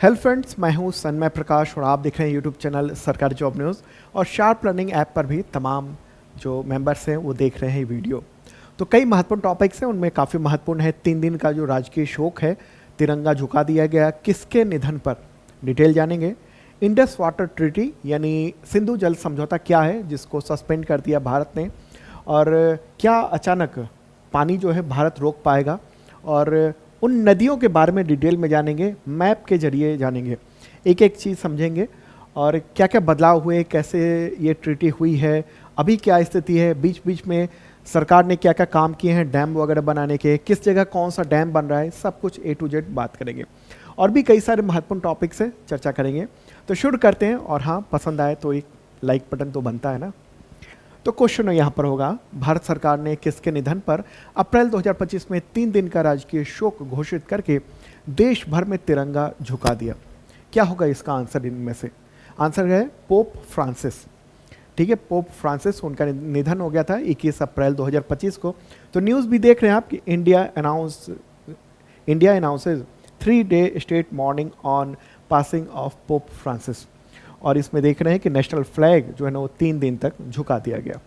Hello friends, मैं हूं सन्मय प्रकाश और आप देख रहे हैं यूट्यूब चैनल सरकारी जॉब न्यूज़। और शार्प लर्निंग ऐप पर भी तमाम जो मेंबर्स हैं वो देख रहे हैं वीडियो। तो कई महत्वपूर्ण टॉपिक्स हैं, उनमें काफ़ी महत्वपूर्ण है 3 दिन का जो राजकीय शोक है, तिरंगा झुका दिया गया, किसके निधन पर, डिटेल जानेंगे। इंडस वाटर ट्रीटी यानी सिंधु जल समझौता क्या है जिसको सस्पेंड कर दिया भारत ने, और क्या अचानक पानी जो है भारत रोक पाएगा, और उन नदियों के बारे में डिटेल में जानेंगे, मैप के जरिए जानेंगे, एक एक चीज़ समझेंगे और क्या क्या बदलाव हुए, कैसे ये ट्रीटी हुई है, अभी क्या स्थिति है, बीच बीच में सरकार ने क्या क्या काम किए हैं डैम वगैरह बनाने के, किस जगह कौन सा डैम बन रहा है, सब कुछ A to Z बात करेंगे। और भी कई सारे महत्वपूर्ण टॉपिक से चर्चा करेंगे। तो शुरू करते हैं। और हाँ, पसंद आए तो एक लाइक बटन तो बनता है ना। तो क्वेश्चन यहाँ पर होगा, भारत सरकार ने किसके निधन पर अप्रैल 2025 में 3 दिन का राजकीय शोक घोषित करके देश भर में तिरंगा झुका दिया? क्या होगा इसका आंसर इनमें से? आंसर है पोप फ्रांसिस। ठीक है, पोप फ्रांसिस, उनका निधन हो गया था 21 अप्रैल 2025 को। तो न्यूज़ भी देख रहे हैं आप कि India announces 3-day state morning on passing of pope Francis. और इसमें देख रहे हैं कि नेशनल फ्लैग जो है ना वो 3 दिन तक झुका दिया गया।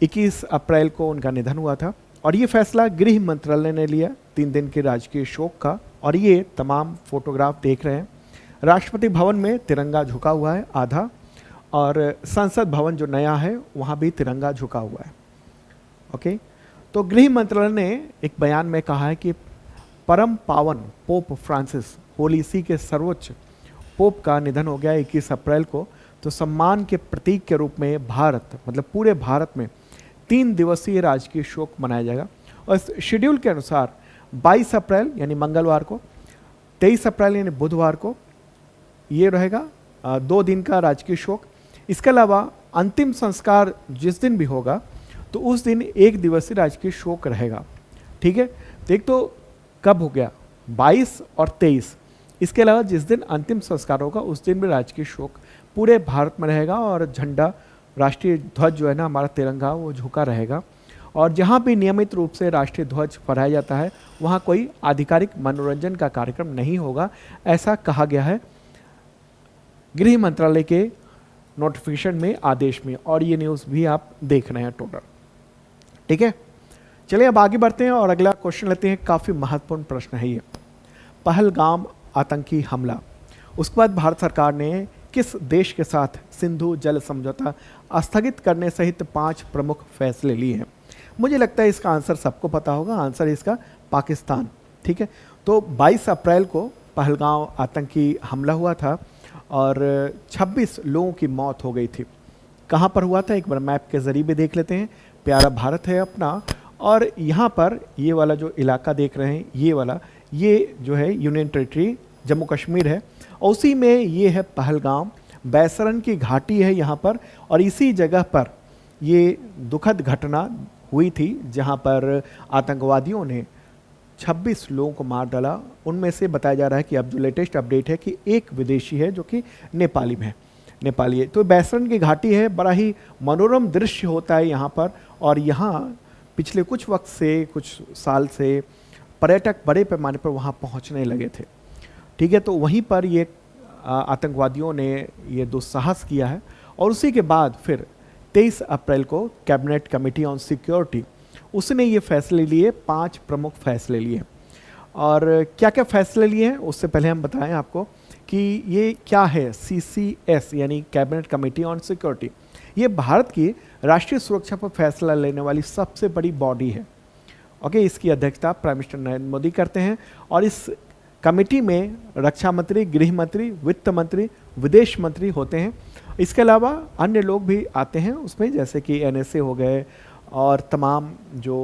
21 अप्रैल को उनका निधन हुआ था और ये फैसला गृह मंत्रालय ने लिया 3 दिन के राजकीय शोक का। और ये तमाम फोटोग्राफ देख रहे हैं, राष्ट्रपति भवन में तिरंगा झुका हुआ है आधा, और संसद भवन जो नया है वहाँ भी तिरंगा झुका हुआ है। ओके, तो गृह मंत्रालय ने एक बयान में कहा है कि परम पावन पोप फ्रांसिस, होली सी के सर्वोच्च पोप का निधन हो गया 21 अप्रैल को। तो सम्मान के प्रतीक के रूप में भारत, मतलब पूरे भारत में 3 दिवसीय राजकीय शोक मनाया जाएगा। और इस शेड्यूल के अनुसार 22 अप्रैल यानी मंगलवार को, 23 अप्रैल यानी बुधवार को ये रहेगा 2 दिन का राजकीय शोक। इसके अलावा अंतिम संस्कार जिस दिन भी होगा तो उस दिन 1 दिवसीय राजकीय शोक रहेगा। ठीक है, तो एक तो कब हो गया 22 और 23, इसके अलावा जिस दिन अंतिम संस्कार होगा उस दिन भी राजकीय शोक पूरे भारत में रहेगा। और झंडा, राष्ट्रीय ध्वज जो है ना हमारा तिरंगा, वो झुका रहेगा। और जहाँ भी नियमित रूप से राष्ट्रीय ध्वज फहराया जाता है वहाँ कोई आधिकारिक मनोरंजन का कार्यक्रम नहीं होगा, ऐसा कहा गया है गृह मंत्रालय के नोटिफिकेशन में, आदेश में। और ये न्यूज़ भी आप देख रहे हैं टोटल। ठीक है, चलिए अब आगे बढ़ते हैं और अगला क्वेश्चन लेते हैं। काफ़ी महत्वपूर्ण प्रश्न है ये, पहलगाम आतंकी हमला। उसके बाद भारत सरकार ने किस देश के साथ सिंधु जल समझौता स्थगित करने सहित 5 प्रमुख फैसले लिए हैं? मुझे लगता है इसका आंसर सबको पता होगा। आंसर इसका पाकिस्तान। ठीक है, तो 22 अप्रैल को पहलगाम आतंकी हमला हुआ था और 26 लोगों की मौत हो गई थी। कहाँ पर हुआ था एक बार मैप के जरिए भी देख लेते हैं। प्यारा भारत है अपना, और यहाँ पर ये वाला जो इलाका देख रहे हैं, ये वाला, ये जो है यूनियन टेरिटरी जम्मू कश्मीर है, और उसी में ये है पहलगाम। बैसरन की घाटी है यहाँ पर, और इसी जगह पर ये दुखद घटना हुई थी जहाँ पर आतंकवादियों ने 26 लोगों को मार डाला। उनमें से बताया जा रहा है कि अब जो लेटेस्ट अपडेट है कि एक विदेशी है जो कि नेपाली में है, नेपाली है। तो बैसरन की घाटी है, बड़ा ही मनोरम दृश्य होता है यहाँ पर। और यहाँ पिछले कुछ वक्त से, कुछ साल से पर्यटक बड़े पैमाने पर वहाँ पहुँचने लगे थे। ठीक है, तो वहीं पर ये आतंकवादियों ने ये दुस्साहस किया है। और उसी के बाद फिर 23 अप्रैल को कैबिनेट कमेटी ऑन सिक्योरिटी, उसने ये फैसले लिए, 5 प्रमुख फैसले लिए। और क्या क्या फैसले लिए हैं उससे पहले हम बताएं आपको कि ये क्या है CCS यानी कैबिनेट कमेटी ऑन सिक्योरिटी। ये भारत की राष्ट्रीय सुरक्षा पर फैसला लेने वाली सबसे बड़ी बॉडी है। ओके, इसकी अध्यक्षता प्राइम मिनिस्टर नरेंद्र मोदी करते हैं। और इस कमेटी में रक्षा मंत्री, गृह मंत्री, वित्त मंत्री, विदेश मंत्री होते हैं। इसके अलावा अन्य लोग भी आते हैं उसमें, जैसे कि NSA हो गए और तमाम जो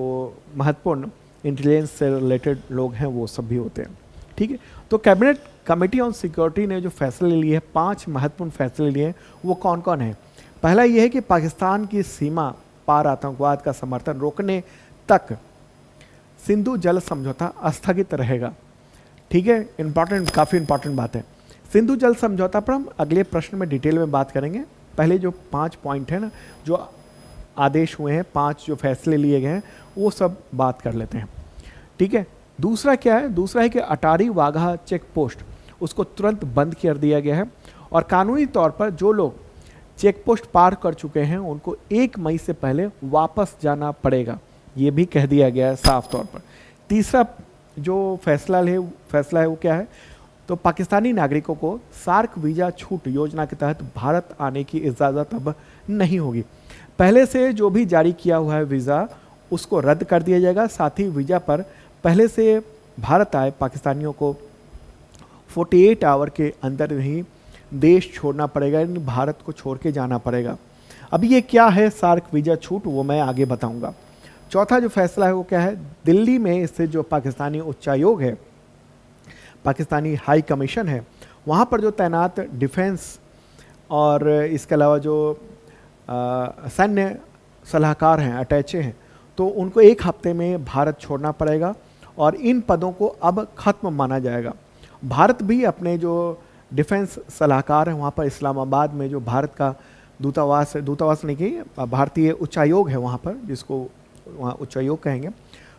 महत्वपूर्ण इंटेलिजेंस से रिलेटेड लोग हैं वो सब भी होते हैं। ठीक है, तो कैबिनेट कमेटी ऑन सिक्योरिटी ने जो फैसले लिए हैं, 5 महत्वपूर्ण फैसले लिए हैं, वो कौन कौन है? पहला ये है कि पाकिस्तान की सीमा पार आतंकवाद का समर्थन रोकने तक सिंधु जल समझौता स्थगित रहेगा। ठीक है, इंपॉर्टेंट, काफ़ी इंपॉर्टेंट बात है। सिंधु जल समझौता पर हम अगले प्रश्न में डिटेल में बात करेंगे। पहले जो 5 पॉइंट है ना, जो आदेश हुए हैं, 5 जो फैसले लिए गए हैं, वो सब बात कर लेते हैं। ठीक है, दूसरा क्या है? दूसरा है कि अटारी वाघा चेक पोस्ट उसको तुरंत बंद कर दिया गया है। और कानूनी तौर पर जो लोग चेक पोस्ट पार कर चुके हैं उनको 1 मई से पहले वापस जाना पड़ेगा, ये भी कह दिया गया है साफ तौर पर। तीसरा जो फैसला है वो क्या है, तो पाकिस्तानी नागरिकों को सार्क वीज़ा छूट योजना के तहत भारत आने की इजाज़त अब नहीं होगी। पहले से जो भी जारी किया हुआ है वीज़ा उसको रद्द कर दिया जाएगा। साथ ही वीज़ा पर पहले से भारत आए पाकिस्तानियों को 48 आवर के अंदर ही देश छोड़ना पड़ेगा, यानी भारत को छोड़ के जाना पड़ेगा। अभी ये क्या है सार्क वीज़ा छूट, वो मैं आगे बताऊंगा। चौथा जो फैसला है वो क्या है, दिल्ली में स्थित जो पाकिस्तानी उच्चायोग है, पाकिस्तानी हाई कमीशन है, वहाँ पर जो तैनात डिफेंस और इसके अलावा जो सैन्य सलाहकार हैं, अटैचे हैं, तो उनको 1 हफ्ते में भारत छोड़ना पड़ेगा और इन पदों को अब ख़त्म माना जाएगा। भारत भी अपने जो डिफेंस सलाहकार हैं वहाँ पर इस्लामाबाद में जो भारत का दूतावास नहीं कि भारतीय उच्चायोग है वहाँ पर, जिसको वहाँ उच्चायोग कहेंगे,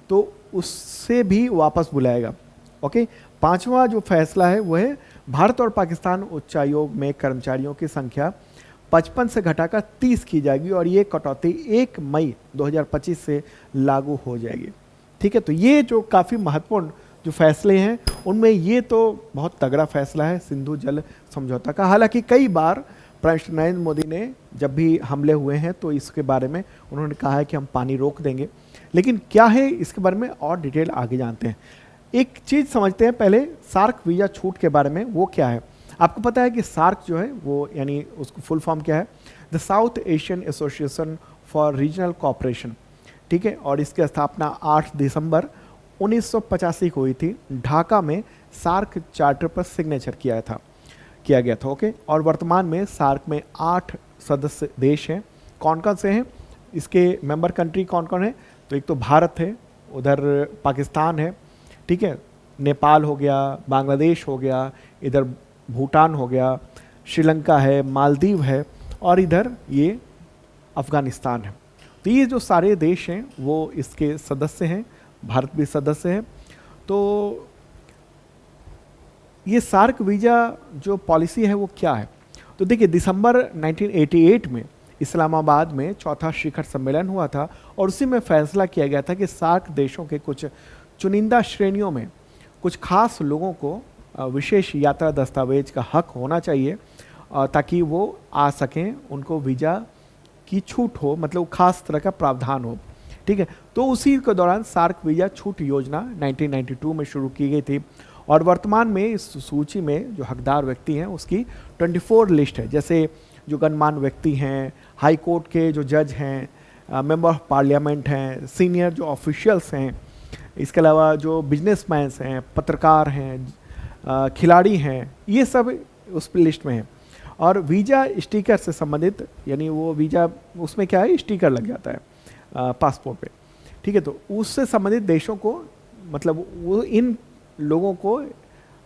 तो उससे भी वापस बुलाएगा। ओके, 5वां जो फैसला है वो है भारत और पाकिस्तान उच्चायोग में कर्मचारियों की संख्या 55 से घटाकर 30 की जाएगी और ये कटौती 1 मई 2025 से लागू हो जाएगी। ठीक है, तो ये जो काफ़ी महत्वपूर्ण जो फैसले हैं उनमें ये तो बहुत तगड़ा फैसला है सिंधु जल समझौता का। हालांकि कई बार प्रधानमंत्री नरेंद्र मोदी ने जब भी हमले हुए हैं तो इसके बारे में उन्होंने कहा है कि हम पानी रोक देंगे, लेकिन क्या है इसके बारे में और डिटेल आगे जानते हैं। एक चीज़ समझते हैं पहले सार्क वीज़ा छूट के बारे में, वो क्या है। आपको पता है कि सार्क जो है वो यानी उसको फुल फॉर्म क्या है, the south Asian association for regional cooperation. ठीक है, और इसकी स्थापना 8 दिसंबर 1985 को हुई थी। ढाका में सार्क चार्टर पर सिग्नेचर किया गया था। ओके, और वर्तमान में सार्क में 8 सदस्य देश हैं। कौन कौन से हैं इसके मेंबर कंट्री, कौन कौन है, तो एक तो भारत है, उधर पाकिस्तान है, ठीक है, नेपाल हो गया, बांग्लादेश हो गया, इधर भूटान हो गया, श्रीलंका है, मालदीव है और इधर ये अफ़गानिस्तान है। तो ये जो सारे देश हैं वो इसके सदस्य हैं, भारत भी सदस्य है। तो ये सार्क वीज़ा जो पॉलिसी है वो क्या है, तो देखिए दिसंबर 1988 में इस्लामाबाद में 4था शिखर सम्मेलन हुआ था और उसी में फैसला किया गया था कि सार्क देशों के कुछ चुनिंदा श्रेणियों में कुछ खास लोगों को विशेष यात्रा दस्तावेज का हक होना चाहिए ताकि वो आ सकें, उनको वीज़ा की छूट हो, मतलब खास तरह का प्रावधान हो। ठीक है, तो उसी के दौरान सार्क वीज़ा छूट योजना 1992 में शुरू की गई थी और वर्तमान में इस सूची में जो हकदार व्यक्ति हैं उसकी 24 लिस्ट है। जैसे जो गणमान्य व्यक्ति हैं, हाई कोर्ट के जो जज हैं, मेंबर ऑफ पार्लियामेंट हैं, सीनियर जो ऑफिशियल्स हैं, इसके अलावा जो बिजनेसमैन्स हैं, पत्रकार हैं, खिलाड़ी हैं, ये सब उस लिस्ट में हैं। और वीज़ा स्टिकर से संबंधित, यानी वो वीज़ा उसमें क्या है, स्टिकर लग जाता है पासपोर्ट पे। ठीक है, तो उससे संबंधित देशों को, मतलब वो इन लोगों को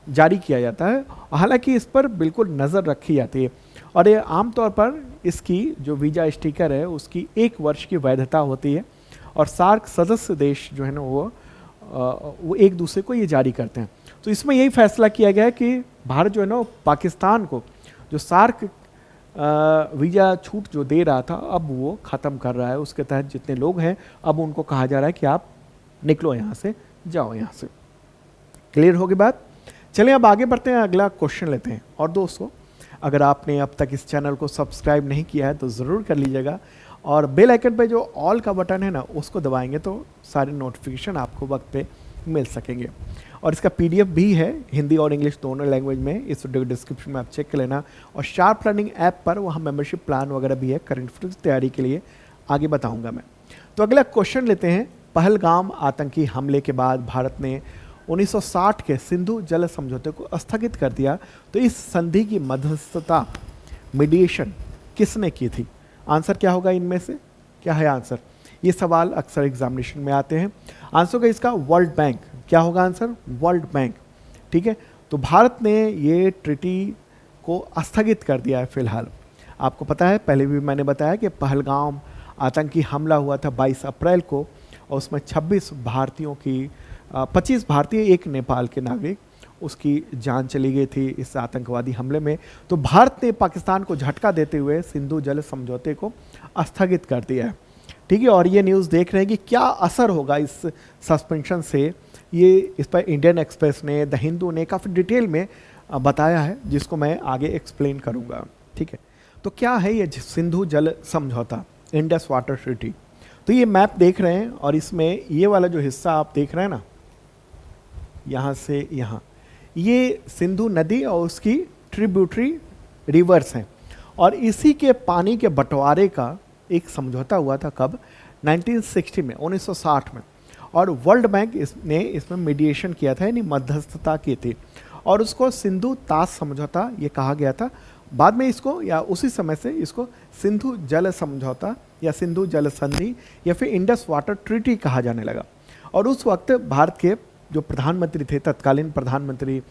जारी किया जाता है। हालांकि इस पर बिल्कुल नज़र रखी जाती है और ये आमतौर पर इसकी जो वीज़ा स्टिकर है उसकी 1 वर्ष की वैधता होती है और सार्क सदस्य देश जो है ना वो एक दूसरे को ये जारी करते हैं। तो इसमें यही फैसला किया गया है कि भारत जो है ना पाकिस्तान को जो सार्क वीज़ा छूट जो दे रहा था अब वो ख़त्म कर रहा है। उसके तहत जितने लोग हैं अब उनको कहा जा रहा है कि आप निकलो यहाँ से, जाओ यहाँ से। क्लियर होगी बात? चलिए अब आगे बढ़ते हैं, अगला क्वेश्चन लेते हैं। और दोस्तों, अगर आपने अब तक इस चैनल को सब्सक्राइब नहीं किया है तो ज़रूर कर लीजिएगा और बेल आइकन पे जो ऑल का बटन है ना उसको दबाएंगे तो सारे नोटिफिकेशन आपको वक्त पे मिल सकेंगे। और इसका PDF भी है हिंदी और इंग्लिश दोनों लैंग्वेज में, इस वीडियो डिस्क्रिप्शन में आप चेक कर लेना। और शार्प लर्निंग ऐप पर वहाँ मेंबरशिप प्लान वगैरह भी है करंट अफेयर्स की तैयारी के लिए, आगे बताऊँगा मैं। तो अगला क्वेश्चन लेते हैं। पहलगाम आतंकी हमले के बाद भारत ने 1960 के सिंधु जल समझौते को स्थगित कर दिया, तो इस संधि की मध्यस्थता, मीडिएशन किसने की थी? आंसर क्या होगा इनमें से, क्या है आंसर? ये सवाल अक्सर एग्जामिनेशन में आते हैं। आंसर का इसका वर्ल्ड बैंक। क्या होगा आंसर? World bank. ठीक है, तो भारत ने ये ट्रीटी को स्थगित कर दिया है फिलहाल। आपको पता है, पहले भी मैंने बताया कि पहलगाम आतंकी हमला हुआ था 22 अप्रैल को और उसमें 26 भारतीयों की 25 भारतीय, 1 नेपाल के नागरिक उसकी जान चली गई थी इस आतंकवादी हमले में। तो भारत ने पाकिस्तान को झटका देते हुए सिंधु जल समझौते को स्थगित कर दिया है। ठीक है, और ये न्यूज़ देख रहे हैं कि क्या असर होगा इस सस्पेंशन से। ये इस पर इंडियन एक्सप्रेस ने, द हिंदू ने काफ़ी डिटेल में बताया है, जिसको मैं आगे एक्सप्लेन करूँगा। ठीक है, तो क्या है ये सिंधु जल समझौता, इंडस वाटर ट्रीटी। तो ये मैप देख रहे हैं और इसमें ये वाला जो हिस्सा आप देख रहे हैं ना, यहाँ से यहाँ, ये सिंधु नदी और उसकी ट्रिब्यूटरी रिवर्स हैं, और इसी के पानी के बंटवारे का एक समझौता हुआ था कब, 1960 में, 1960 में। और वर्ल्ड बैंक ने इसमें मीडिएशन किया था, यानी मध्यस्थता की थी, और उसको सिंधु ताश समझौता ये कहा गया था। बाद में इसको, या उसी समय से इसको सिंधु जल समझौता या सिंधु जल संधि या फिर इंडस वाटर ट्रीटी कहा जाने लगा। और उस वक्त भारत के जो प्रधानमंत्री थे, तत्कालीन प्रधानमंत्री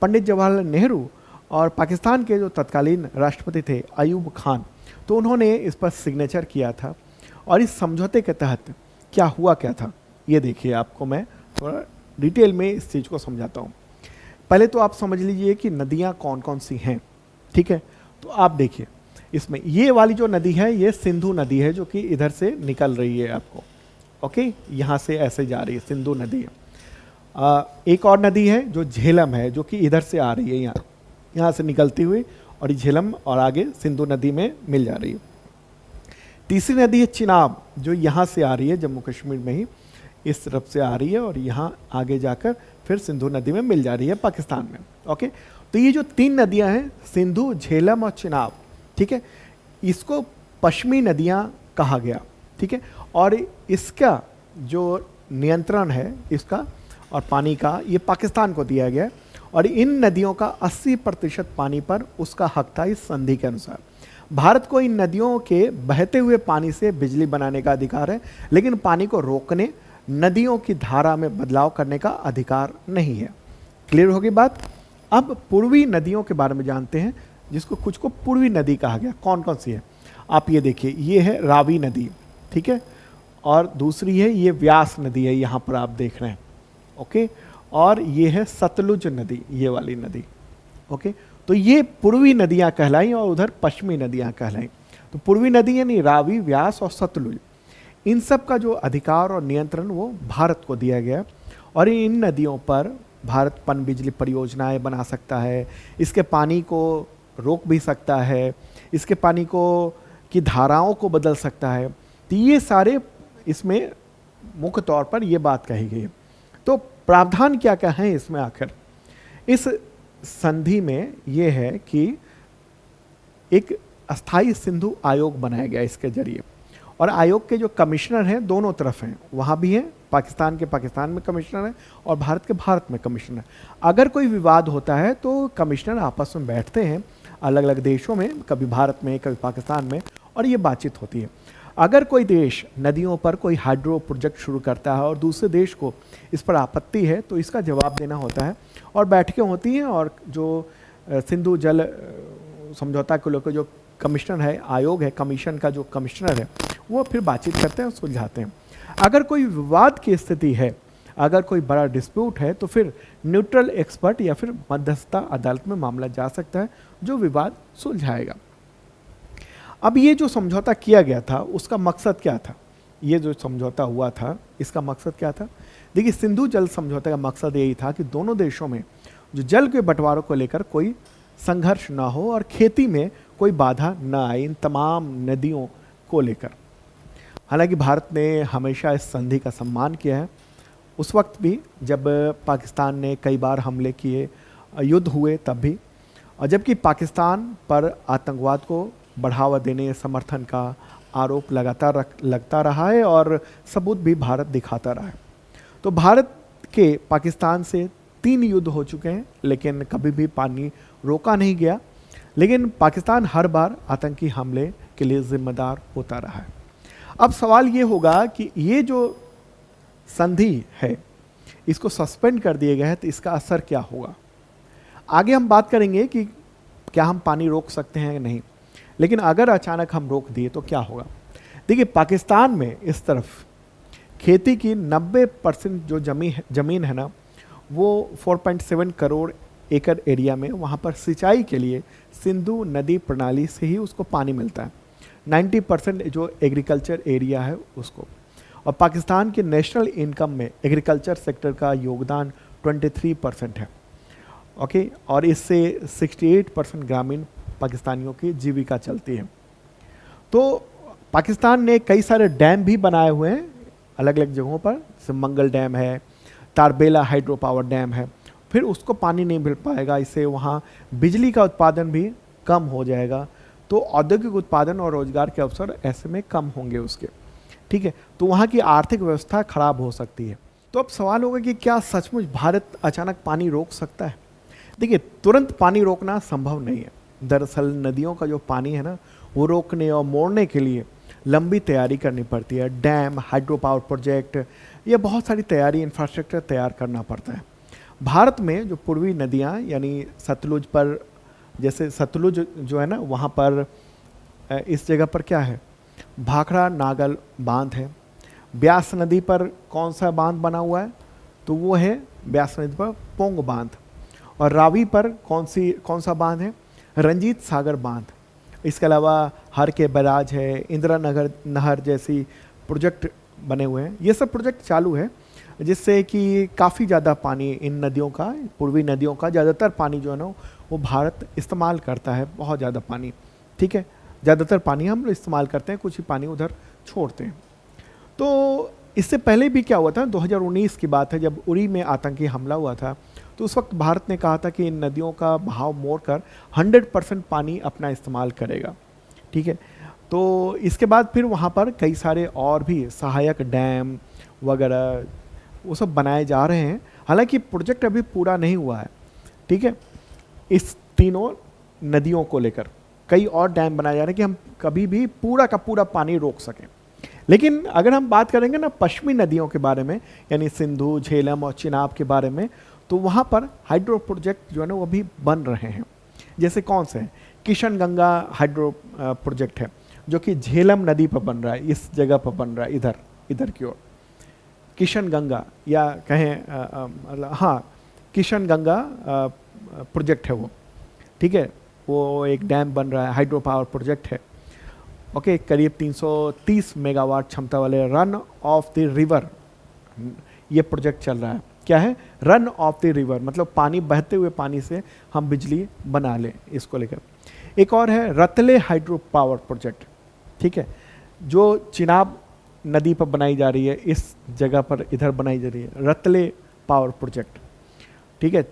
पंडित जवाहरलाल नेहरू, और पाकिस्तान के जो तत्कालीन राष्ट्रपति थे अयूब खान, तो उन्होंने इस पर सिग्नेचर किया था। और इस समझौते के तहत क्या हुआ क्या था, ये देखिए, आपको मैं थोड़ा डिटेल में इस चीज़ को समझाता हूँ। पहले तो आप समझ लीजिए कि नदियाँ कौन कौन सी हैं। ठीक है, तो आप देखिए इसमें ये वाली जो नदी है, ये सिंधु नदी है, जो कि इधर से निकल रही है आपको। ओके, यहाँ से ऐसे जा रही है, सिंधु नदी है। एक और नदी है जो झेलम है, जो कि इधर से आ रही है, यहाँ से निकलती हुई, और ये झेलम और आगे सिंधु नदी में मिल जा रही है। तीसरी नदी है चिनाब, जो यहाँ से आ रही है, जम्मू कश्मीर में ही इस तरफ से आ रही है, और यहाँ आगे जाकर फिर सिंधु नदी में मिल जा रही है पाकिस्तान में। ओके, तो ये जो 3 नदियाँ हैं, सिंधु, झेलम और चिनाब, ठीक है, इसको पश्चिमी नदियाँ कहा गया। ठीक है, और इसका जो नियंत्रण है इसका और पानी का, ये पाकिस्तान को दिया गया है, और इन नदियों का 80% पानी पर उसका हक था इस संधि के अनुसार। भारत को इन नदियों के बहते हुए पानी से बिजली बनाने का अधिकार है, लेकिन पानी को रोकने, नदियों की धारा में बदलाव करने का अधिकार नहीं है। क्लियर होगी बात। अब पूर्वी नदियों के बारे में जानते हैं, जिसको कुछ को पूर्वी नदी कहा गया। कौन कौन सी है, आप ये देखिए, ये है रावी नदी, ठीक है, और दूसरी है ये व्यास नदी है, यहाँ पर आप देख रहे हैं। ओके, और ये है सतलुज नदी, ये वाली नदी। ओके, तो ये पूर्वी नदियाँ कहलाई और उधर पश्चिमी नदियाँ कहलाई। तो पूर्वी नदी यानी रावी, व्यास और सतलुज, इन सब का जो अधिकार और नियंत्रण वो भारत को दिया गया, और इन नदियों पर भारत पन बिजली परियोजनाएं बना सकता है, इसके पानी को रोक भी सकता है, इसके पानी को की धाराओं को बदल सकता है। तो ये सारे इसमें मुख्य तौर पर ये बात कही गई है। तो प्रावधान क्या क्या है इसमें आखिर, इस संधि में ये है कि एक अस्थाई सिंधु आयोग बनाया गया इसके जरिए, और आयोग के जो कमिश्नर हैं दोनों तरफ हैं, वहाँ भी हैं, पाकिस्तान के पाकिस्तान में कमिश्नर है और भारत के भारत में कमिश्नर है। अगर कोई विवाद होता है तो कमिश्नर आपस में बैठते हैं अलग अलग देशों में, कभी भारत में कभी पाकिस्तान में, और ये बातचीत होती है। अगर कोई देश नदियों पर कोई हाइड्रो प्रोजेक्ट शुरू करता है और दूसरे देश को इस पर आपत्ति है, तो इसका जवाब देना होता है, और बैठकें होती हैं, और जो सिंधु जल समझौता को लेकर जो कमिश्नर है, आयोग है, कमीशन का जो कमिश्नर है, वो फिर बातचीत करते हैं, सुलझाते हैं। अगर कोई विवाद की स्थिति है, अगर कोई बड़ा डिस्प्यूट है, तो फिर न्यूट्रल एक्सपर्ट या फिर मध्यस्थता अदालत में मामला जा सकता है, जो विवाद सुलझाएगा। अब ये जो समझौता किया गया था उसका मकसद क्या था, ये जो समझौता हुआ था इसका मकसद क्या था। देखिए, सिंधु जल समझौते का मकसद यही था कि दोनों देशों में जो जल के बंटवारों को लेकर कोई संघर्ष ना हो और खेती में कोई बाधा ना आए इन तमाम नदियों को लेकर। हालांकि भारत ने हमेशा इस संधि का सम्मान किया है, उस वक्त भी जब पाकिस्तान ने कई बार हमले किए, युद्ध हुए तब भी, और जबकि पाकिस्तान पर आतंकवाद को बढ़ावा देने समर्थन का आरोप लगातार लगता रहा है और सबूत भी भारत दिखाता रहा है। तो भारत के पाकिस्तान से 3 युद्ध हो चुके हैं, लेकिन कभी भी पानी रोका नहीं गया, लेकिन पाकिस्तान हर बार आतंकी हमले के लिए जिम्मेदार होता रहा है। अब सवाल ये होगा कि ये जो संधि है इसको सस्पेंड कर दिया गया है, तो इसका असर क्या होगा। आगे हम बात करेंगे कि क्या हम पानी रोक सकते हैं या नहीं, लेकिन अगर अचानक हम रोक दिए तो क्या होगा। देखिए, पाकिस्तान में इस तरफ खेती की 90% जो ज़मीन है ना, वो 4.7 करोड़ एकड़ एरिया में वहाँ पर सिंचाई के लिए सिंधु नदी प्रणाली से ही उसको पानी मिलता है। 90% जो एग्रीकल्चर एरिया है उसको। और पाकिस्तान के नेशनल इनकम में एग्रीकल्चर सेक्टर का योगदान 23% है। ओके, और इससे 68% ग्रामीण पाकिस्तानियों की जीविका चलती है। तो पाकिस्तान ने कई सारे डैम भी बनाए हुए हैं अलग अलग जगहों पर, जैसे मंगल डैम है, तारबेला हाइड्रो पावर डैम है। फिर उसको पानी नहीं मिल पाएगा, इससे वहाँ बिजली का उत्पादन भी कम हो जाएगा, तो औद्योगिक उत्पादन और रोजगार के अवसर ऐसे में कम होंगे उसके। ठीक है, तो वहाँ की आर्थिक व्यवस्था खराब हो सकती है। तो अब सवाल होगा कि क्या सचमुच भारत अचानक पानी रोक सकता है? देखिए, तुरंत पानी रोकना संभव नहीं है। दरअसल नदियों का जो पानी है ना, वो रोकने और मोड़ने के लिए लंबी तैयारी करनी पड़ती है। डैम, हाइड्रो पावर प्रोजेक्ट, ये बहुत सारी तैयारी, इंफ्रास्ट्रक्चर तैयार करना पड़ता है। भारत में जो पूर्वी नदियाँ यानी सतलुज पर, जैसे सतलुज जो है ना, वहाँ पर इस जगह पर क्या है, भाखड़ा नागल बांध है। ब्यास नदी पर कौन सा बांध बना हुआ है, तो वो है ब्यास नदी पर पोंग बांध। और रावी पर कौन सा बांध है, रंजीत सागर बांध। इसके अलावा हर के बैराज है, इंदिरा नहर जैसी प्रोजेक्ट बने हुए हैं। ये सब प्रोजेक्ट चालू है, जिससे कि काफ़ी ज़्यादा पानी इन नदियों का, पूर्वी नदियों का ज़्यादातर पानी जो है ना, वो भारत इस्तेमाल करता है, बहुत ज़्यादा पानी। ठीक है, ज़्यादातर पानी हम लोग इस्तेमाल करते हैं, कुछ ही पानी उधर छोड़ते हैं। तो इससे पहले भी क्या हुआ था, 2019 की बात है, जब उरी में आतंकी हमला हुआ था, तो उस वक्त भारत ने कहा था कि इन नदियों का बहाव मोड़कर 100% पानी अपना इस्तेमाल करेगा। ठीक है, तो इसके बाद फिर वहाँ पर कई सारे और भी सहायक डैम वगैरह वो सब बनाए जा रहे हैं। हालांकि प्रोजेक्ट अभी पूरा नहीं हुआ है। ठीक है, इस तीनों नदियों को लेकर कई और डैम बनाए जा रहे हैं कि हम कभी भी पूरा का पूरा पानी रोक सकें। लेकिन अगर हम बात करेंगे ना पश्चिमी नदियों के बारे में, यानी सिंधु, झेलम और चिनाब के बारे में, तो वहाँ पर हाइड्रो प्रोजेक्ट जो है ना वो भी बन रहे हैं। जैसे कौन से हैं, किशन गंगा हाइड्रो प्रोजेक्ट है, जो कि झेलम नदी पर बन रहा है, इस जगह पर बन रहा है, इधर की ओर किशन गंगा, या कहें हाँ, किशन गंगा प्रोजेक्ट है वो। ठीक है, वो एक डैम बन रहा है, हाइड्रो पावर प्रोजेक्ट है। ओके, करीब 330 मेगावाट क्षमता वाले रन ऑफ द रिवर ये प्रोजेक्ट चल रहा है। क्या है, रन ऑफ द रिवर, मतलब पानी, बहते हुए पानी से हम बिजली बना लें, इसको लेकर। एक और है रतले हाइड्रो पावर प्रोजेक्ट। ठीक है, जो चिनाब नदी पर बनाई जा रही है, इस जगह पर इधर बनाई जा रही है, रतले पावर प्रोजेक्ट। ठीक है,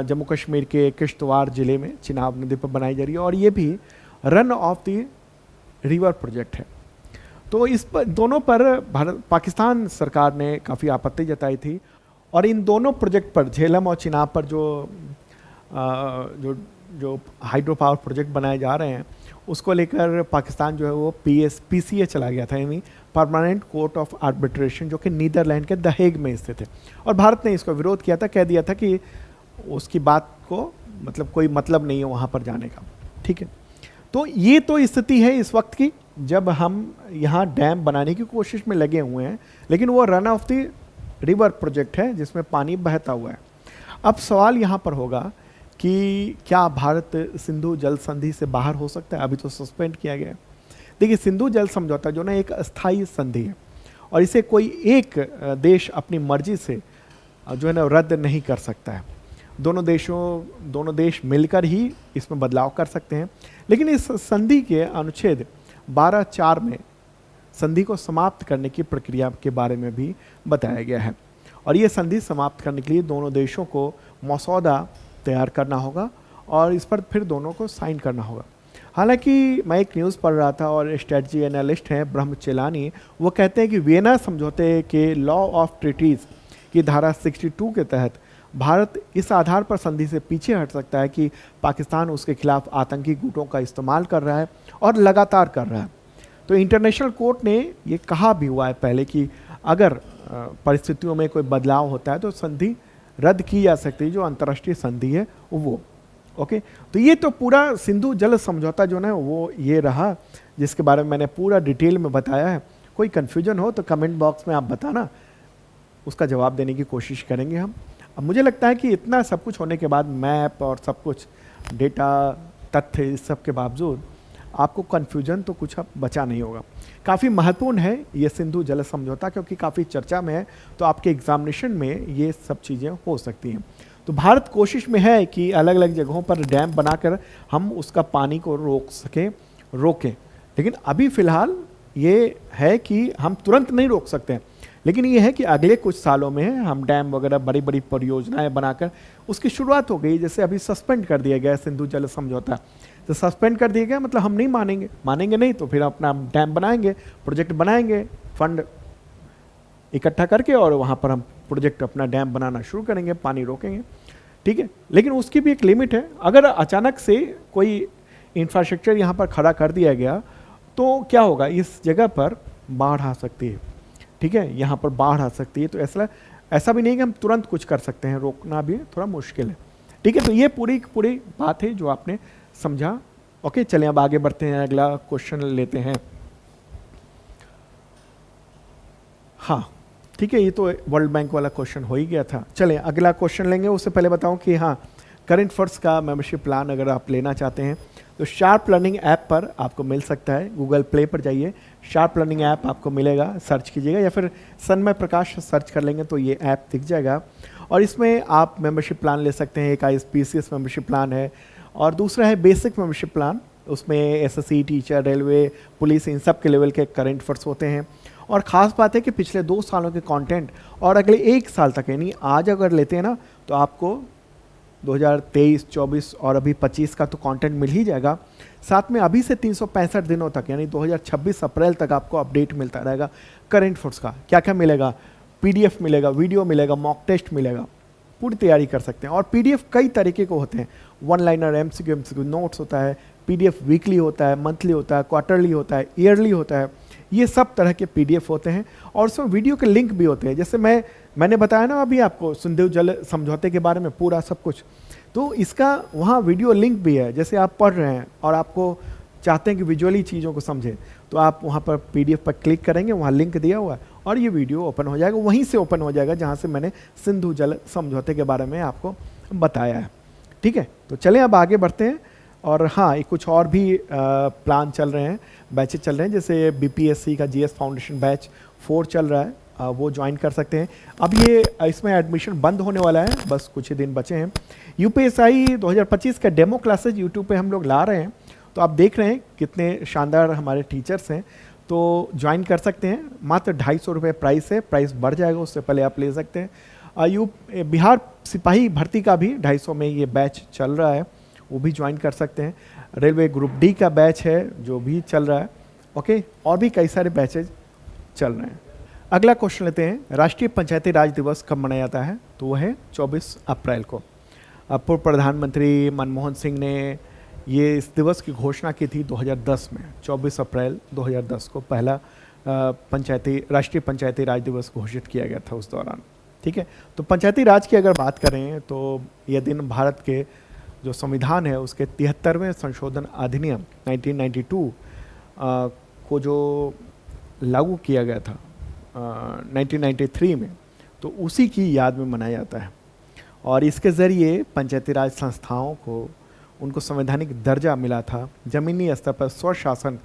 जम्मू कश्मीर के किश्तवाड़ ज़िले में चिनाब नदी पर बनाई जा रही है, और ये भी run of the river project है। तो इस पर, दोनों पर पाकिस्तान सरकार ने काफ़ी आपत्ति जताई थी, और इन दोनों प्रोजेक्ट पर, झेलम और चिनाब पर जो हाइड्रो पावर प्रोजेक्ट बनाए जा रहे हैं, उसको लेकर पाकिस्तान जो है वो PCA चला गया था, यानी परमानेंट कोर्ट ऑफ आर्बिट्रेशन, जो कि नीदरलैंड के द हेग में स्थित है। और भारत ने इसको विरोध किया था, कह दिया था कि उसकी बात को मतलब कोई मतलब नहीं है वहाँ पर जाने का। ठीक है, तो ये तो स्थिति है इस वक्त की, जब हम यहाँ डैम बनाने की कोशिश में लगे हुए हैं, लेकिन वो run of the river project है जिसमें पानी बहता हुआ है। अब सवाल यहाँ पर होगा कि क्या भारत सिंधु जल संधि से बाहर हो सकता है? अभी तो सस्पेंड किया गया है। देखिए, सिंधु जल समझौता जो ना एक अस्थायी संधि है, और इसे कोई एक देश अपनी मर्जी से जो है ना रद्द नहीं कर सकता है। दोनों देश मिलकर ही इसमें बदलाव कर सकते हैं। लेकिन इस संधि के अनुच्छेद 12(4) में संधि को समाप्त करने की प्रक्रिया के बारे में भी बताया गया है, और ये संधि समाप्त करने के लिए दोनों देशों को मसौदा तैयार करना होगा, और इस पर फिर दोनों को साइन करना होगा। हालांकि मैं एक न्यूज़ पढ़ रहा था, और स्ट्रेटजी एनालिस्ट हैं ब्रह्म चेलानी, वो कहते हैं कि वियना समझौते के लॉ ऑफ ट्रीटीज़ की धारा 62 के तहत भारत इस आधार पर संधि से पीछे हट सकता है कि पाकिस्तान उसके खिलाफ आतंकी गुटों का इस्तेमाल कर रहा है, और लगातार कर रहा है। तो इंटरनेशनल कोर्ट ने ये कहा भी हुआ है पहले कि अगर परिस्थितियों में कोई बदलाव होता है तो संधि रद्द की जा सकती है, जो अंतर्राष्ट्रीय संधि है वो। ओके, तो ये तो पूरा सिंधु जल समझौता जो ना वो ये रहा, जिसके बारे में मैंने पूरा डिटेल में बताया है। कोई कन्फ्यूजन हो तो कमेंट बॉक्स में आप बताना, उसका जवाब देने की कोशिश करेंगे हम। अब मुझे लगता है कि इतना सब कुछ होने के बाद, मैप और सब कुछ डेटा तथ्य इस सब के बावजूद आपको कन्फ्यूजन तो कुछ अब बचा नहीं होगा। काफ़ी महत्वपूर्ण है ये सिंधु जल समझौता, क्योंकि काफ़ी चर्चा में है, तो आपके एग्जामिनेशन में ये सब चीज़ें हो सकती हैं। तो भारत कोशिश में है कि अलग अलग जगहों पर डैम बनाकर हम उसका पानी को रोकें, लेकिन अभी फ़िलहाल ये है कि हम तुरंत नहीं रोक सकते हैं, लेकिन ये है कि अगले कुछ सालों में हम डैम वगैरह बड़ी बड़ी परियोजनाएं बनाकर उसकी शुरुआत हो गई। जैसे अभी सस्पेंड कर दिया गया सिंधु जल समझौता, तो सस्पेंड कर दिया गया मतलब हम नहीं मानेंगे नहीं तो फिर अपना डैम बनाएंगे, प्रोजेक्ट बनाएंगे, फंड इकट्ठा करके और वहाँ पर हम प्रोजेक्ट अपना डैम बनाना शुरू करेंगे, पानी रोकेंगे, ठीक है। लेकिन उसकी भी एक लिमिट है। अगर अचानक से कोई इंफ्रास्ट्रक्चर यहाँ पर खड़ा कर दिया गया तो क्या होगा, इस जगह पर बाढ़ आ सकती है, ठीक है, यहाँ पर बाढ़ आ सकती है। तो ऐसा भी नहीं कि हम तुरंत कुछ कर सकते हैं, रोकना भी थोड़ा मुश्किल है, ठीक है। तो ये पूरी बात है जो आपने समझा। ओके, चलिए अब आगे बढ़ते हैं, अगला क्वेश्चन लेते हैं। हाँ ठीक है, ये तो वर्ल्ड बैंक वाला क्वेश्चन हो ही गया था। चलिए अगला क्वेश्चन लेंगे। उससे पहले बताऊं कि हाँ, करंट अफेयर्स का मेंबरशिप प्लान अगर आप लेना चाहते हैं तो शार्प लर्निंग ऐप पर आपको मिल सकता है। गूगल प्ले पर जाइए, शार्प लर्निंग ऐप आपको मिलेगा, सर्च कीजिएगा, या फिर सन्मय प्रकाश सर्च कर लेंगे तो ये ऐप दिख जाएगा। और इसमें आप मेंबरशिप प्लान ले सकते हैं। एक ISPCS मेंबरशिप प्लान है और दूसरा है बेसिक मेंबरशिप प्लान। उसमें SSC, टीचर, रेलवे, पुलिस, इन सब के लेवल के करंट अफेयर्स होते हैं। और ख़ास बात है कि पिछले 2 सालों के कंटेंट और अगले 1 साल तक, यानी आज अगर लेते हैं ना तो आपको 2023, 24 और अभी 25 का तो कंटेंट मिल ही जाएगा। साथ में अभी से 365 दिनों तक यानी 2026 अप्रैल तक आपको अपडेट मिलता रहेगा करंट अफेयर्स का। क्या क्या मिलेगा, PDF मिलेगा, वीडियो मिलेगा, मॉक टेस्ट मिलेगा, पूरी तैयारी कर सकते हैं। और PDF कई तरीके को होते हैं, 1 लाइनर, MCQ नोट्स होता है, PDF वीकली होता है, मंथली होता है, क्वार्टरली होता है, ईयरली होता है, ये सब तरह के PDF होते हैं। और उसमें वीडियो के लिंक भी होते हैं, जैसे मैंने बताया ना अभी आपको सिंधु जल समझौते के बारे में पूरा सब कुछ, तो इसका वहाँ वीडियो लिंक भी है। जैसे आप पढ़ रहे हैं और आपको चाहते हैं कि विजुअली चीज़ों को समझें, तो आप वहाँ पर PDF पर क्लिक करेंगे, वहाँ लिंक दिया हुआ है और ये वीडियो ओपन हो जाएगा, वहीं से ओपन हो जाएगा जहाँ से मैंने सिंधु जल समझौते के बारे में आपको बताया है, ठीक है। तो चलें अब आगे बढ़ते हैं। और हाँ, कुछ और भी प्लान चल रहे हैं, बैचेज चल रहे हैं, जैसे BPSC का GS फाउंडेशन बैच 4 चल रहा है, वो ज्वाइन कर सकते हैं। अब ये इसमें एडमिशन बंद होने वाला है, बस कुछ ही दिन बचे हैं। UPSI 2025 का डेमो क्लासेज यूट्यूब पे हम लोग ला रहे हैं, तो आप देख रहे हैं कितने शानदार हमारे टीचर्स हैं, तो ज्वाइन कर सकते हैं। मात्र 250 रुपये प्राइस है, प्राइस बढ़ जाएगा, उससे पहले आप ले सकते हैं। बिहार सिपाही भर्ती का भी 250 में ये बैच चल रहा है, वो भी ज्वाइन कर सकते हैं। रेलवे ग्रुप D का बैच है जो भी चल रहा है, ओके, और भी कई सारे बैचेज चल रहे हैं। अगला क्वेश्चन लेते हैं, राष्ट्रीय पंचायती राज दिवस कब मनाया जाता है? तो वो है 24 अप्रैल को। पूर्व प्रधानमंत्री मनमोहन सिंह ने ये इस दिवस की घोषणा की थी 2010 में, 24 अप्रैल 2010 को पहला राष्ट्रीय पंचायती राज दिवस घोषित किया गया था उस दौरान, ठीक है। तो पंचायती राज की अगर बात करें तो यह दिन भारत के जो संविधान है उसके 73वें संशोधन अधिनियम 1992 को जो लागू किया गया था 1993 में, तो उसी की याद में मनाया जाता है। और इसके ज़रिए पंचायती राज संस्थाओं को उनको संवैधानिक दर्जा मिला था, ज़मीनी स्तर पर स्वशासन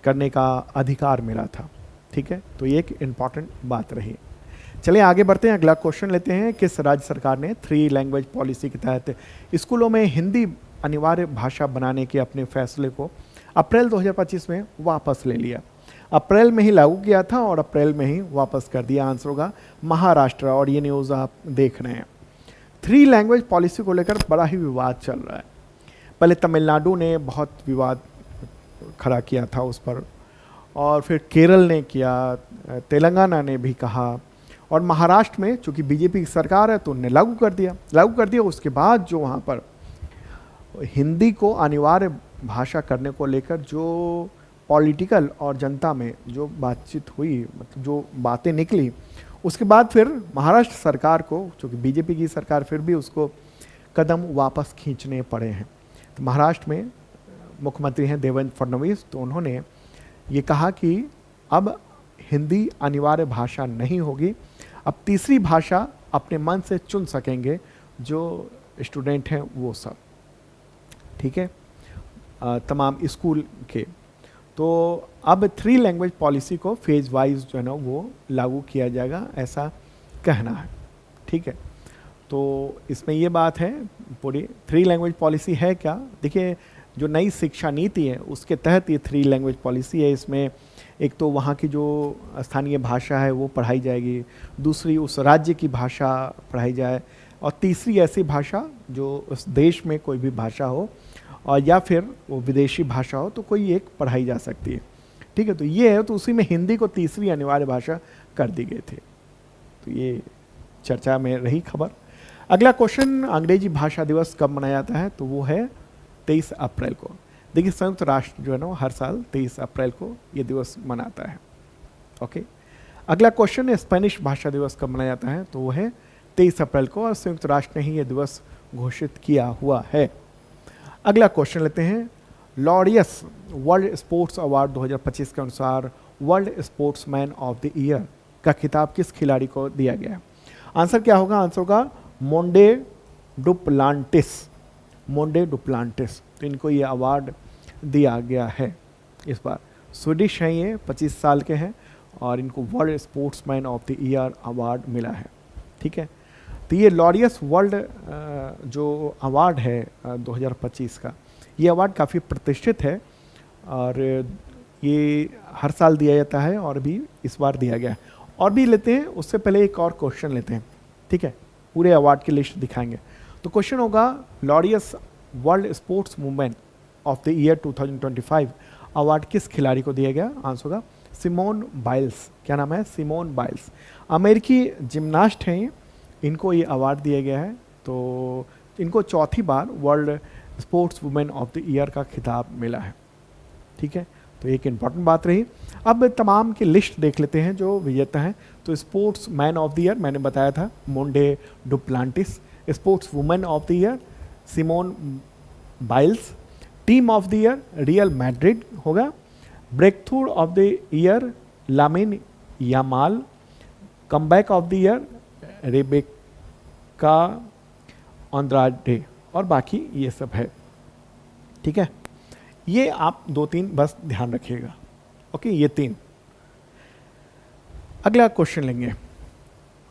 करने का अधिकार मिला था, ठीक है। तो ये एक इम्पॉर्टेंट बात रही। चलिए आगे बढ़ते हैं, अगला क्वेश्चन लेते हैं। किस राज्य सरकार ने 3 लैंग्वेज पॉलिसी के तहत स्कूलों में हिंदी अनिवार्य भाषा बनाने के अपने फैसले को अप्रैल 2025 में वापस ले लिया? अप्रैल में ही लागू किया था और अप्रैल में ही वापस कर दिया। आंसर होगा महाराष्ट्र, और ये न्यूज़ आप देख रहे हैं। 3 लैंग्वेज पॉलिसी को लेकर बड़ा ही विवाद चल रहा है। पहले तमिलनाडु ने बहुत विवाद खड़ा किया था उस पर, और फिर केरल ने किया, तेलंगाना ने भी कहा, और महाराष्ट्र में चूंकि बीजेपी की सरकार है तो उन्होंने लागू कर दिया। उसके बाद जो वहाँ पर हिंदी को अनिवार्य भाषा करने को लेकर जो पॉलिटिकल और जनता में जो बातचीत हुई, मतलब जो बातें निकली, उसके बाद फिर महाराष्ट्र सरकार को, चूँकि बीजेपी की सरकार, फिर भी उसको कदम वापस खींचने पड़े हैं। तो महाराष्ट्र में मुख्यमंत्री हैं देवेंद्र फडणवीस, तो उन्होंने ये कहा कि अब हिंदी अनिवार्य भाषा नहीं होगी, अब तीसरी भाषा अपने मन से चुन सकेंगे जो स्टूडेंट हैं वो सब, ठीक है, तमाम स्कूल के। तो अब 3 लैंग्वेज पॉलिसी को फेज वाइज जो है ना वो लागू किया जाएगा, ऐसा कहना है, ठीक है। तो इसमें ये बात है, पूरी 3 लैंग्वेज पॉलिसी है क्या, देखिए जो नई शिक्षा नीति है उसके तहत ये 3 लैंग्वेज पॉलिसी है। इसमें एक तो वहाँ की जो स्थानीय भाषा है वो पढ़ाई जाएगी, दूसरी उस राज्य की भाषा पढ़ाई जाए, और तीसरी ऐसी भाषा जो उस देश में कोई भी भाषा हो, और या फिर वो विदेशी भाषा हो तो कोई एक पढ़ाई जा सकती है, ठीक है। तो ये है, तो उसी में हिंदी को तीसरी अनिवार्य भाषा कर दी गई थी। तो ये चर्चा में रही खबर। अगला क्वेश्चन, अंग्रेजी भाषा दिवस कब मनाया जाता है, तो वो है 23 अप्रैल को। देखिए संयुक्त राष्ट्र जो है ना हर साल 23 अप्रैल को ये दिवस मनाता है, ओके। अगला क्वेश्चन है, स्पेनिश भाषा दिवस कब मनाया जाता है, तो वो है 23 अप्रैल को, और संयुक्त राष्ट्र ने ही ये दिवस घोषित किया हुआ है। अगला क्वेश्चन लेते हैं, लॉरियस वर्ल्ड स्पोर्ट्स अवार्ड 2025 के अनुसार world sportsman of the year का खिताब किस खिलाड़ी को दिया गया है। आंसर क्या होगा, आंसर होगा मोंडे डुप्लांटिस, मोंडे डुप्लांटिस। तो इनको ये अवार्ड दिया गया है इस बार। स्वीडिश हैं ये, 25 साल के हैं, और इनको world sportsman of the year award मिला है, ठीक है। तो ये लॉरियस वर्ल्ड जो अवार्ड है 2025 का, ये अवार्ड काफ़ी प्रतिष्ठित है, और ये हर साल दिया जाता है, और भी इस बार दिया गया है। और भी लेते हैं, उससे पहले एक और क्वेश्चन लेते हैं, ठीक है, पूरे अवार्ड की लिस्ट दिखाएंगे। तो क्वेश्चन होगा, Laureus world sports movement of the year 2025 award किस खिलाड़ी को दिया गया। आंसर होगा सिमोन बाइल्स। क्या नाम है, सिमोन बाइल्स, अमेरिकी जिम्नास्ट हैं, इनको ये अवार्ड दिया गया है। तो इनको चौथी बार world sports women of the year का खिताब मिला है, ठीक है। तो एक इम्पॉर्टेंट बात रही। अब तमाम की लिस्ट देख लेते हैं जो विजेता हैं। तो sportsman of the year मैंने बताया था, Mondo Duplantis. Sports women of the year Simone Biles. Team of the year Real Madrid होगा। Breakthrough of the year Lamine Yamal. Comeback of the year Rebeca Andrade, और बाकी ये सब है, ठीक है। ये आप 2-3 बस ध्यान रखिएगा, ओके, ये 3। अगला क्वेश्चन लेंगे,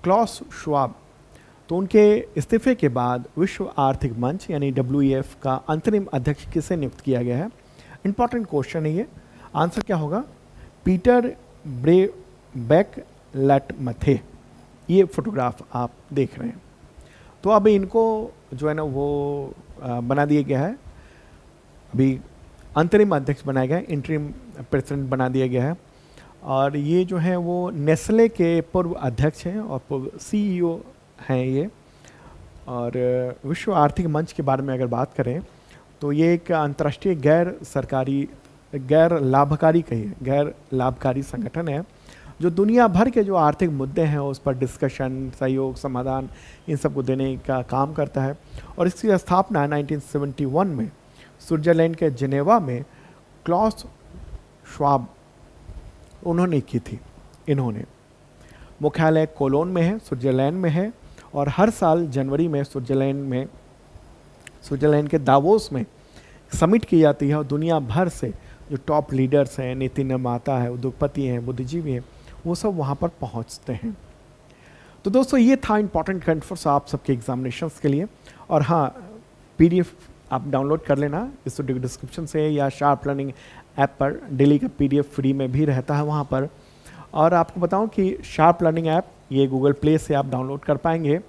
क्लॉस श्वाब। तो उनके इस्तीफे के बाद विश्व आर्थिक मंच यानी WEF का अंतरिम अध्यक्ष किसे नियुक्त किया गया है। इंपॉर्टेंट क्वेश्चन है ये। आंसर क्या होगा, पीटर ब्रेबेक लैटमथे। ये फोटोग्राफ आप देख रहे हैं। तो अब इनको जो है ना वो बना दिया गया है, अभी अंतरिम अध्यक्ष बनाया गया है, इंटरिम प्रेसिडेंट बना दिया गया है। और ये जो है वो नेस्ले के पूर्व अध्यक्ष हैं और पूर्व CEO हैं ये। और विश्व आर्थिक मंच के बारे में अगर बात करें तो ये एक अंतर्राष्ट्रीय गैर लाभकारी संगठन है जो दुनिया भर के जो आर्थिक मुद्दे हैं उस पर डिस्कशन, सहयोग, समाधान, इन सब को देने का काम करता है। और इसकी स्थापना 1971 में स्विट्जरलैंड के जिनेवा में क्लॉस श्वाब उन्होंने की थी। इन्होंने मुख्यालय कोलोन में है, स्विट्जरलैंड में है, और हर साल जनवरी में स्विट्जरलैंड के दावोस में समिट की जाती है और दुनिया भर से जो टॉप लीडर्स हैं, नीति निर्माता है, उद्योगपति हैं, बुद्धिजीवी हैं, वो सब वहाँ पर पहुँचते हैं। तो दोस्तों ये था इंपॉर्टेंट करंट अफेयर्स आप सबके एग्जामिनेशंस के लिए। और हाँ, PDF आप डाउनलोड कर लेना इस वीडियो डिस्क्रिप्शन से, या शार्प लर्निंग ऐप पर डेली का PDF फ्री में भी रहता है वहाँ पर। और आपको बताऊं कि शार्प लर्निंग ऐप ये गूगल प्ले से आप डाउनलोड कर पाएंगे।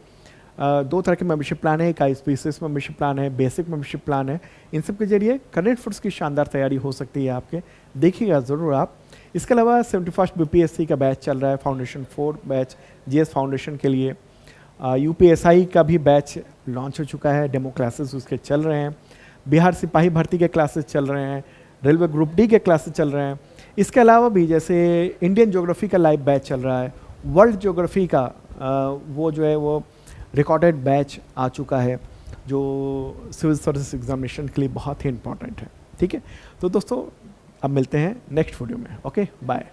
2 तरह के मेंबरशिप प्लान है, एक ISPCS मेंबरशिप प्लान है, बेसिक मेंबरशिप प्लान है। इन सब के जरिए करंट अफेयर्स की शानदार तैयारी हो सकती है आपके, देखिएगा ज़रूर आप। इसके अलावा 71st BPSC का बैच चल रहा है, फाउंडेशन 4 बैच GS फाउंडेशन के लिए। UPSI का भी बैच लॉन्च हो चुका है, डेमो क्लासेस उसके चल रहे हैं। बिहार सिपाही भर्ती के क्लासेस चल रहे हैं, रेलवे ग्रुप D के क्लासेस चल रहे हैं। इसके अलावा भी जैसे इंडियन ज्योग्राफी का लाइव बैच चल रहा है, वर्ल्ड ज्योग्राफी का वो जो है वो रिकॉर्डेड बैच आ चुका है जो सिविल सर्विस एग्जामिनेशन के लिए बहुत ही इंपॉर्टेंट है, ठीक है। तो दोस्तों अब मिलते हैं नेक्स्ट वीडियो में, ओके, बाय।